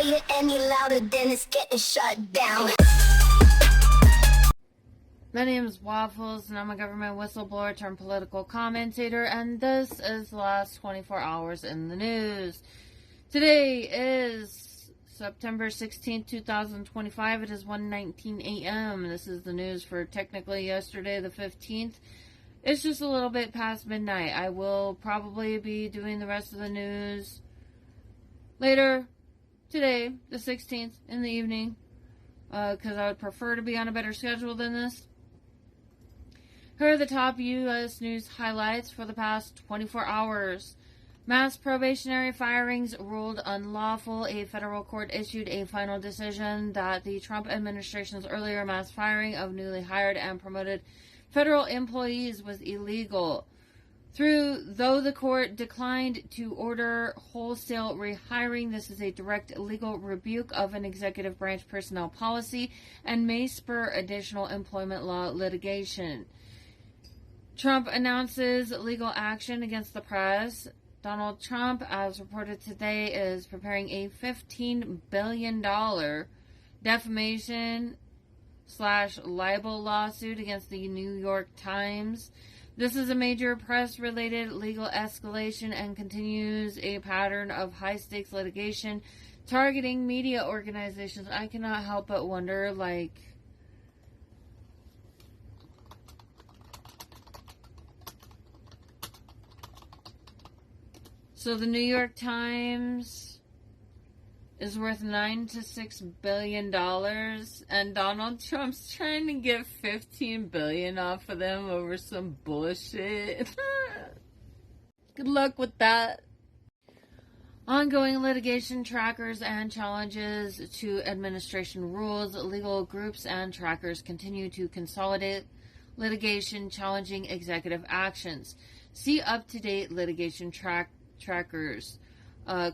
play it any louder, then it's getting shut down. My name is Waffles, and I'm a government whistleblower turned political commentator, and this is the last 24 hours in the news. Today is September 16th, 2025. It is 1:19 a.m. This is the news for technically yesterday, the 15th. It's just a little bit past midnight. I will probably be doing the rest of the news later today, the 16th, in the evening, because I would prefer to be on a better schedule than this. Here are the top U.S. news highlights for the past 24 hours. Mass probationary firings ruled unlawful. A federal court issued a final decision that the Trump administration's earlier mass firing of newly hired and promoted federal employees was illegal. Though the court declined to order wholesale rehiring, this is a direct legal rebuke of an executive branch personnel policy and may spur additional employment law litigation. Trump announces legal action against the press. Donald Trump, as reported today, is preparing a $15 billion defamation/libel lawsuit against the New York Times. This is a major press-related legal escalation and continues a pattern of high-stakes litigation targeting media organizations. I cannot help but wonder, so the New York Times is worth $9 to $6 billion, and Donald Trump's trying to get $15 billion off of them over some bullshit. Good luck with that. Ongoing litigation, trackers, and challenges to administration rules. Legal groups and trackers continue to consolidate litigation challenging executive actions. See up-to-date litigation trackers.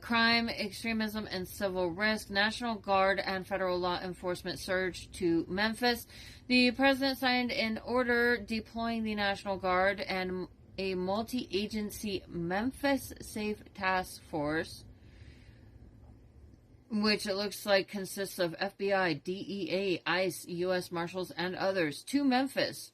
Crime, extremism, and civil risk. National Guard and federal law enforcement surged to Memphis. The president signed an order deploying the National Guard and a multi-agency Memphis Safe Task Force, which it looks like consists of FBI, DEA, ICE, U.S. Marshals, and others, to Memphis.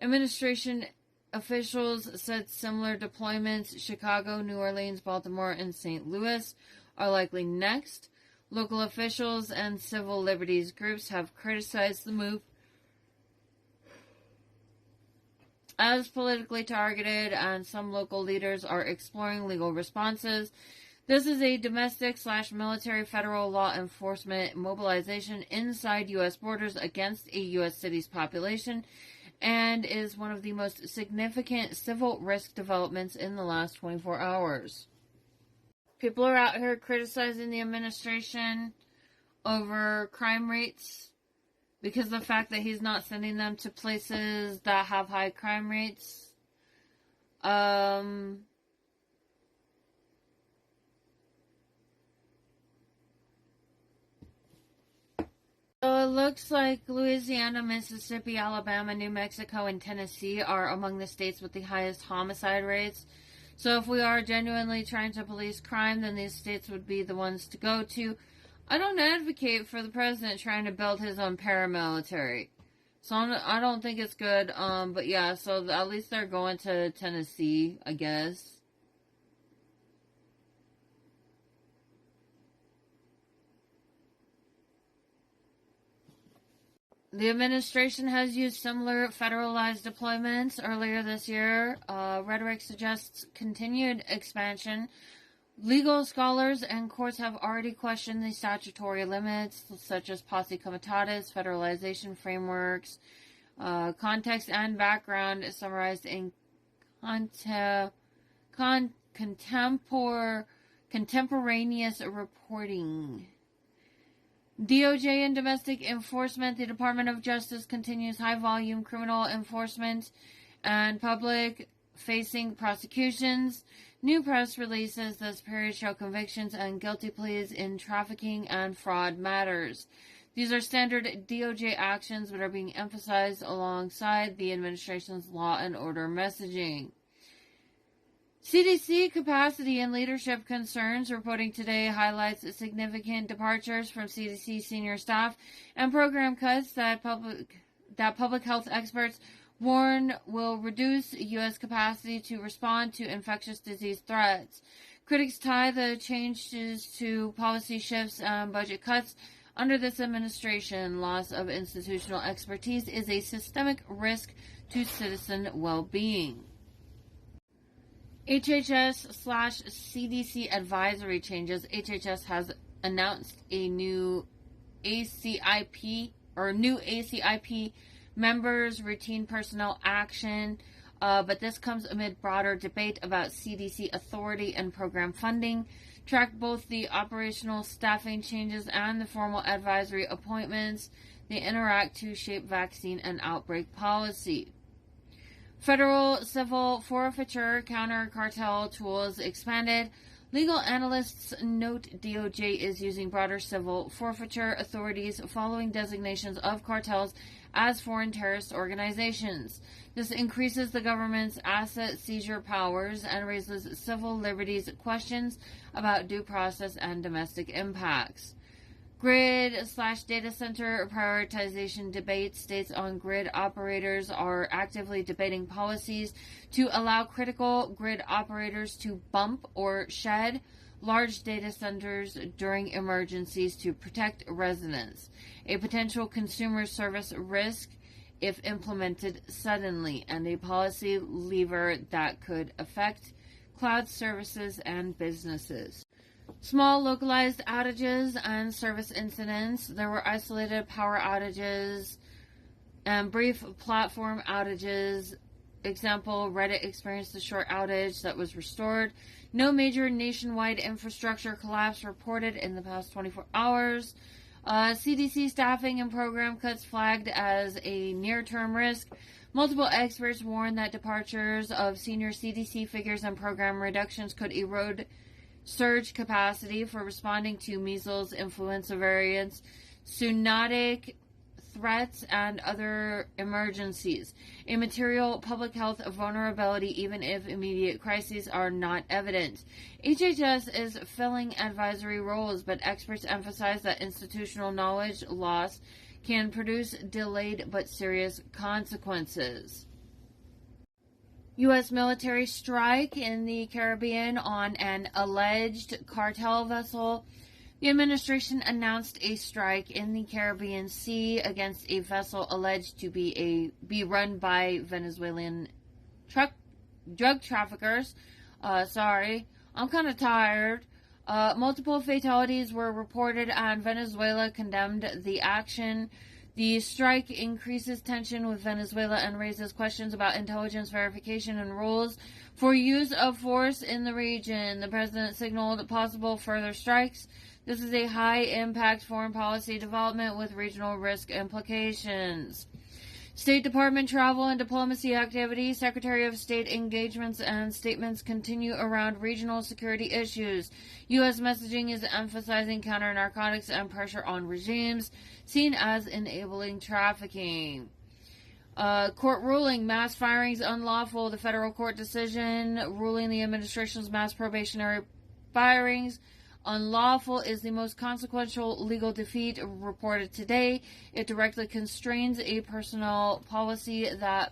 Administration officials said similar deployments, Chicago, New Orleans, Baltimore, and St. Louis, are likely next. Local officials and civil liberties groups have criticized the move as politically targeted, and some local leaders are exploring legal responses. This is a domestic/military federal law enforcement mobilization inside U.S. borders against a U.S. city's population, and is one of the most significant civil risk developments in the last 24 hours. People are out here criticizing the administration over crime rates because of the fact that he's not sending them to places that have high crime rates. So it looks like Louisiana, Mississippi, Alabama, New Mexico, and Tennessee are among the states with the highest homicide rates. So if we are genuinely trying to police crime, then these states would be the ones to go to. I don't advocate for the president trying to build his own paramilitary. So I don't think it's good. But yeah, so at least they're going to Tennessee, I guess. The administration has used similar federalized deployments earlier this year. Rhetoric suggests continued expansion. Legal scholars and courts have already questioned the statutory limits, such as posse comitatus, federalization frameworks, context and background summarized in contemporaneous reporting. DOJ and domestic enforcement. The Department of Justice continues high-volume criminal enforcement and public-facing prosecutions. New press releases this period show convictions and guilty pleas in trafficking and fraud matters. These are standard DOJ actions that are being emphasized alongside the administration's law and order messaging. CDC capacity and leadership concerns reporting today highlights significant departures from CDC senior staff and program cuts that public health experts warn will reduce U.S. capacity to respond to infectious disease threats. Critics tie the changes to policy shifts and budget cuts under this administration. Loss of institutional expertise is a systemic risk to citizen well-being. HHS/CDC advisory changes. HHS has announced a new ACIP members routine personnel action, but this comes amid broader debate about CDC authority and program funding. Track both the operational staffing changes and the formal advisory appointments. They interact to shape vaccine and outbreak policy. Federal civil forfeiture counter-cartel tools expanded. Legal analysts note DOJ is using broader civil forfeiture authorities following designations of cartels as foreign terrorist organizations. This increases the government's asset seizure powers and raises civil liberties questions about due process and domestic impacts. Grid/data center prioritization debate. States on grid operators are actively debating policies to allow critical grid operators to bump or shed large data centers during emergencies to protect residents, a potential consumer service risk if implemented suddenly, and a policy lever that could affect cloud services and businesses. Small localized outages and service incidents. There were isolated power outages and brief platform outages. Example, Reddit experienced a short outage that was restored. No major nationwide infrastructure collapse reported in the past 24 hours. CDC staffing and program cuts flagged as a near-term risk. Multiple experts warn that departures of senior CDC figures and program reductions could erode surge capacity for responding to measles, influenza variants, zoonotic threats, and other emergencies. A material public health vulnerability, even if immediate crises are not evident. HHS is filling advisory roles, but experts emphasize that institutional knowledge loss can produce delayed but serious consequences. U.S. military strike in the Caribbean on an alleged cartel vessel. The administration announced a strike in the Caribbean Sea against a vessel alleged to be run by Venezuelan drug traffickers. Sorry, I'm kind of tired. Multiple fatalities were reported, and Venezuela condemned the action. The strike increases tension with Venezuela and raises questions about intelligence verification and rules for use of force in the region. The president signaled possible further strikes. This is a high-impact foreign policy development with regional risk implications. State Department travel and diplomacy activities. Secretary of State engagements and statements continue around regional security issues. U.S. messaging is emphasizing counter-narcotics and pressure on regimes seen as enabling trafficking. Court ruling, mass firings unlawful. The federal court decision ruling the administration's mass probationary firings unlawful is the most consequential legal defeat reported today. It directly constrains a personnel policy that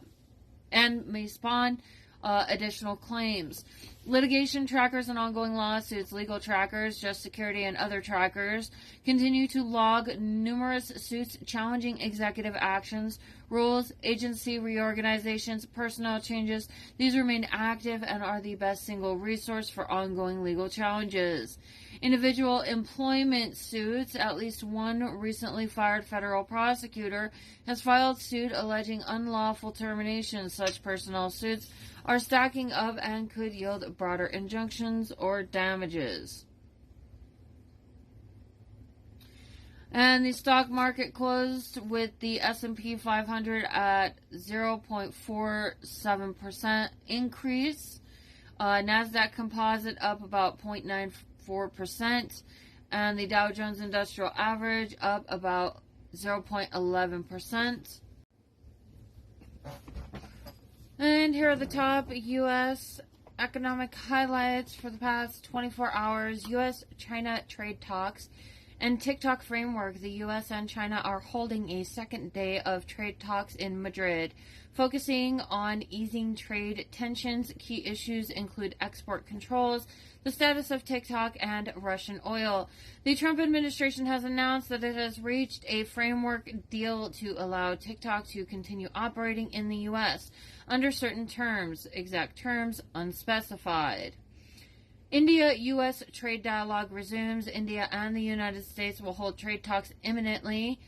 and may spawn additional claims. Litigation trackers and ongoing lawsuits. Legal trackers, Just Security, and other trackers continue to log numerous suits challenging executive actions, rules, agency reorganizations, personnel changes. These remain active and are the best single resource for ongoing legal challenges. Individual employment suits. At least one recently fired federal prosecutor has filed suit alleging unlawful termination. Such personnel suits are stacking up and could yield broader injunctions or damages. And the stock market closed with the S&P 500 at 0.47% increase. NASDAQ Composite up about 0.94%. And the Dow Jones Industrial Average up about 0.11%. And here are the top U.S. economic highlights for the past 24 hours. U.S.-China trade talks and TikTok framework. The U.S. and China are holding a second day of trade talks in Madrid, focusing on easing trade tensions. Key issues include export controls, the status of TikTok, and Russian oil. The Trump administration has announced that it has reached a framework deal to allow TikTok to continue operating in the U.S. under certain terms, exact terms unspecified. India-U.S. trade dialogue resumes. India and the United States will hold trade talks imminently.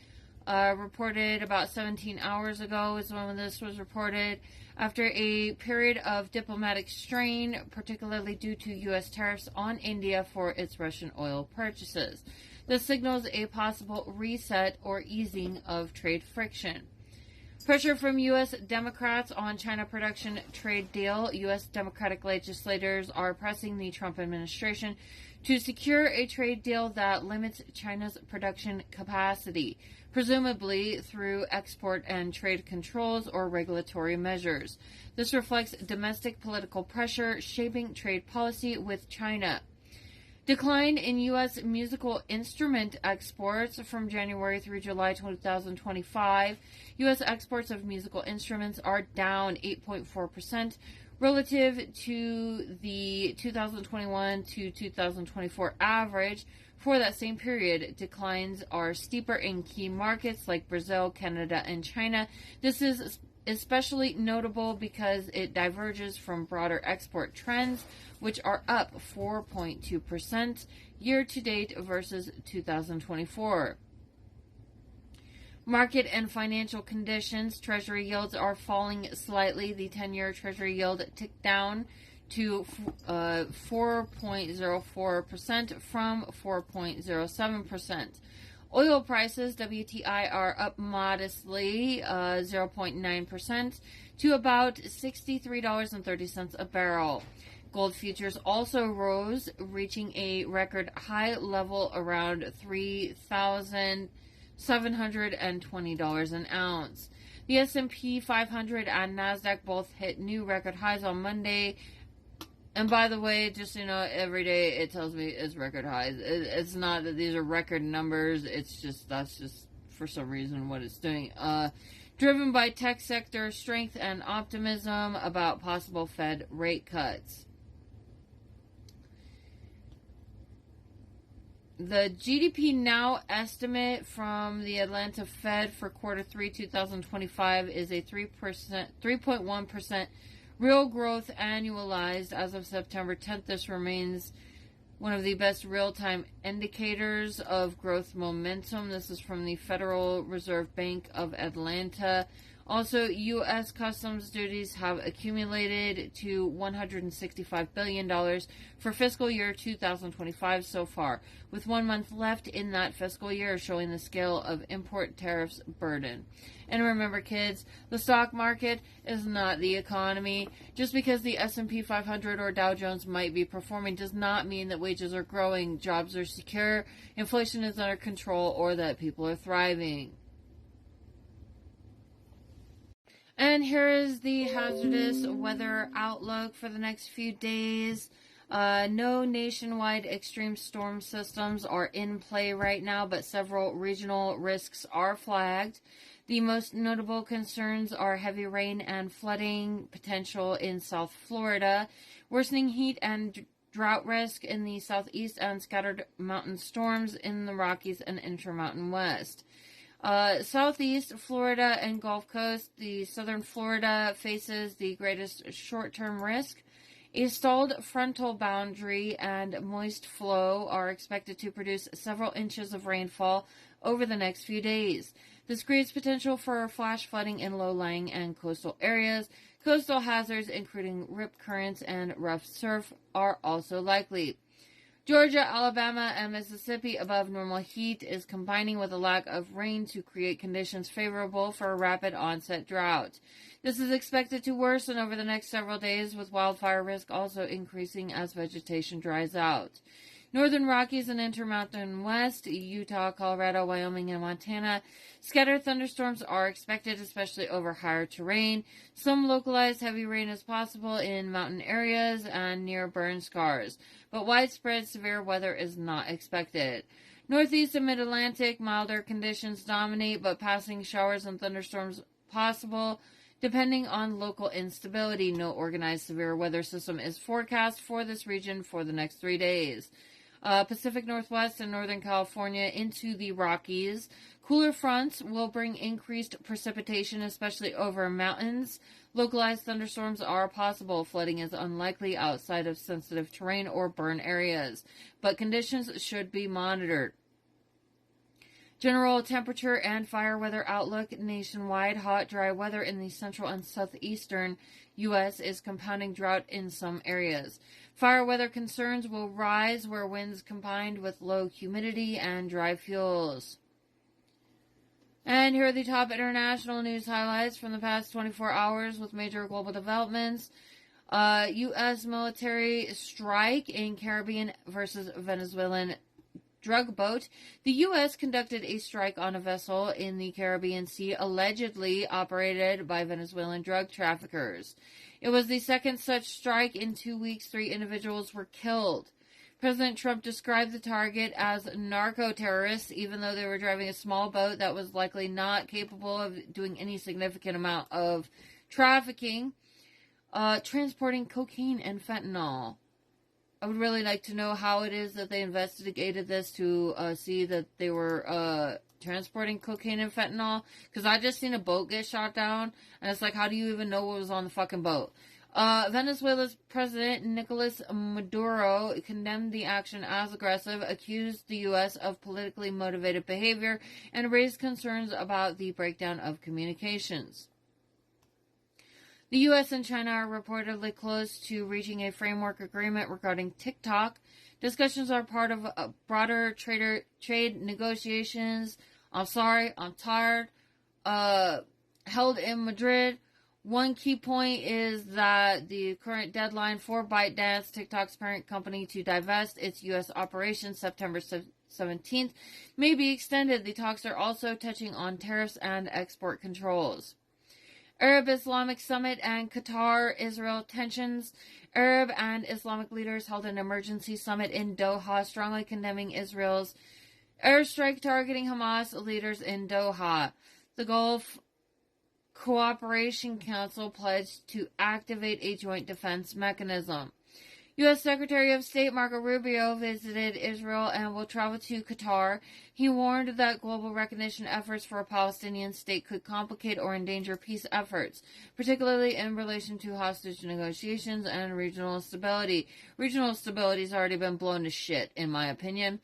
Reported about 17 hours ago is when this was reported, after a period of diplomatic strain, particularly due to U.S. tariffs on India for its Russian oil purchases. This signals a possible reset or easing of trade friction. Pressure from U.S. Democrats on China production trade deal. U.S. Democratic legislators are pressing the Trump administration to secure a trade deal that limits China's production capacity, presumably through export and trade controls or regulatory measures. This reflects domestic political pressure shaping trade policy with China. Decline in U.S. musical instrument exports from January through July 2025. U.S. exports of musical instruments are down 8.4% relative to the 2021 to 2024 average. For that same period, declines are steeper in key markets like Brazil, Canada, and China. This is especially notable because it diverges from broader export trends, which are up 4.2% year-to-date versus 2024. Market and financial conditions. Treasury yields are falling slightly. The 10-year Treasury yield ticked down to 4.04% from 4.07%. Oil prices, WTI, are up modestly, 0.9% to about $63.30 a barrel. Gold futures also rose, reaching a record high level around $3,720 an ounce. The S&P 500 and NASDAQ both hit new record highs on Monday. And by the way, just so you know, every day it tells me it's record highs. It's not that these are record numbers. It's just, that's just for some reason what it's doing. Driven by tech sector strength and optimism about possible Fed rate cuts. The GDP Now estimate from the Atlanta Fed for quarter 3 2025 is a 3.1% real growth annualized as of September 10th. This remains one of the best real-time indicators of growth momentum. This is from the Federal Reserve Bank of Atlanta. Also, U.S. customs duties have accumulated to $165 billion for fiscal year 2025 so far, with 1 month left in that fiscal year, showing the scale of import tariffs burden. And remember, kids, the stock market is not the economy. Just because the S&P 500 or Dow Jones might be performing does not mean that wages are growing, jobs are secure, inflation is under control, or that people are thriving. And here is the hazardous weather outlook for the next few days. No nationwide extreme storm systems are in play right now, but several regional risks are flagged. The most notable concerns are heavy rain and flooding potential in South Florida, worsening heat and drought risk in the southeast, and scattered mountain storms in the Rockies and Intermountain West. Southeast Florida and Gulf Coast, the southern Florida faces the greatest short-term risk. A stalled frontal boundary and moist flow are expected to produce several inches of rainfall over the next few days. This creates potential for flash flooding in low-lying and coastal areas. Coastal hazards, including rip currents and rough surf, are also likely. Georgia, Alabama, and Mississippi above normal heat is combining with a lack of rain to create conditions favorable for a rapid onset drought. This is expected to worsen over the next several days, with wildfire risk also increasing as vegetation dries out. Northern Rockies and Intermountain West, Utah, Colorado, Wyoming, and Montana. Scattered thunderstorms are expected, especially over higher terrain. Some localized heavy rain is possible in mountain areas and near burn scars, but widespread severe weather is not expected. Northeast and Mid-Atlantic, milder conditions dominate, but passing showers and thunderstorms possible, depending on local instability. No organized severe weather system is forecast for this region for the next 3 days. Pacific Northwest and Northern California into the Rockies. Cooler fronts will bring increased precipitation, especially over mountains. Localized thunderstorms are possible. Flooding is unlikely outside of sensitive terrain or burn areas, but conditions should be monitored. General temperature and fire weather outlook nationwide. Hot, dry weather in the central and southeastern U.S. is compounding drought in some areas. Fire weather concerns will rise where winds combined with low humidity and dry fuels. And here are the top international news highlights from the past 24 hours with major global developments. U.S. military strike in Caribbean versus Venezuelan drug boat. The U.S. conducted a strike on a vessel in the Caribbean Sea allegedly operated by Venezuelan drug traffickers. It was the second such strike in 2 weeks. 3 individuals were killed. President Trump described the target as narco-terrorists, even though they were driving a small boat that was likely not capable of doing any significant amount of trafficking, transporting cocaine and fentanyl. I would really like to know how it is that they investigated this to see that they were transporting cocaine and fentanyl. Because I just seen a boat get shot down, and it's like, how do you even know what was on the fucking boat? Venezuela's President Nicolas Maduro condemned the action as aggressive, accused the U.S. of politically motivated behavior, and raised concerns about the breakdown of communications. The U.S. and China are reportedly close to reaching a framework agreement regarding TikTok. Discussions are part of broader trade negotiations. I'm tired. Held in Madrid. One key point is that the current deadline for ByteDance, TikTok's parent company, to divest its U.S. operations, September 17th, may be extended. The talks are also touching on tariffs and export controls. Arab Islamic Summit and Qatar-Israel tensions. Arab and Islamic leaders held an emergency summit in Doha, strongly condemning Israel's airstrike targeting Hamas leaders in Doha. The Gulf Cooperation Council pledged to activate a joint defense mechanism. U.S. Secretary of State Marco Rubio visited Israel and will travel to Qatar. He warned that global recognition efforts for a Palestinian state could complicate or endanger peace efforts, particularly in relation to hostage negotiations and regional stability. Regional stability has already been blown to shit, in my opinion.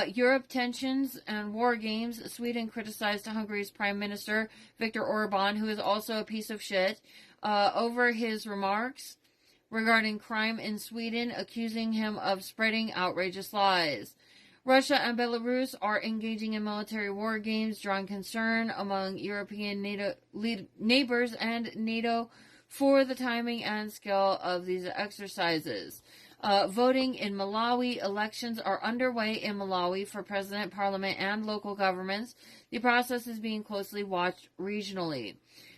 Europe tensions and war games. Sweden criticized Hungary's Prime Minister, Viktor Orban, who is also a piece of shit, over his remarks regarding crime in Sweden, accusing him of spreading outrageous lies. Russia and Belarus are engaging in military war games, drawing concern among European neighbors and NATO for the timing and scale of these exercises. Voting in Malawi. Elections are underway in Malawi for president, parliament, and local governments. The process is being closely watched regionally.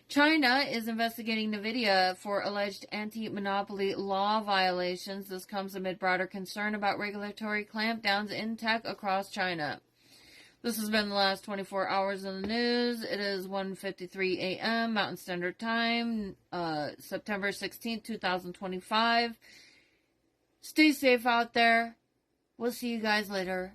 China is investigating NVIDIA for alleged anti-monopoly law violations. This comes amid broader concern about regulatory clampdowns in tech across China. This has been the last 24 hours in the news. It is 1:53 a.m. Mountain Standard Time, September 16th, 2025. Stay safe out there. We'll see you guys later.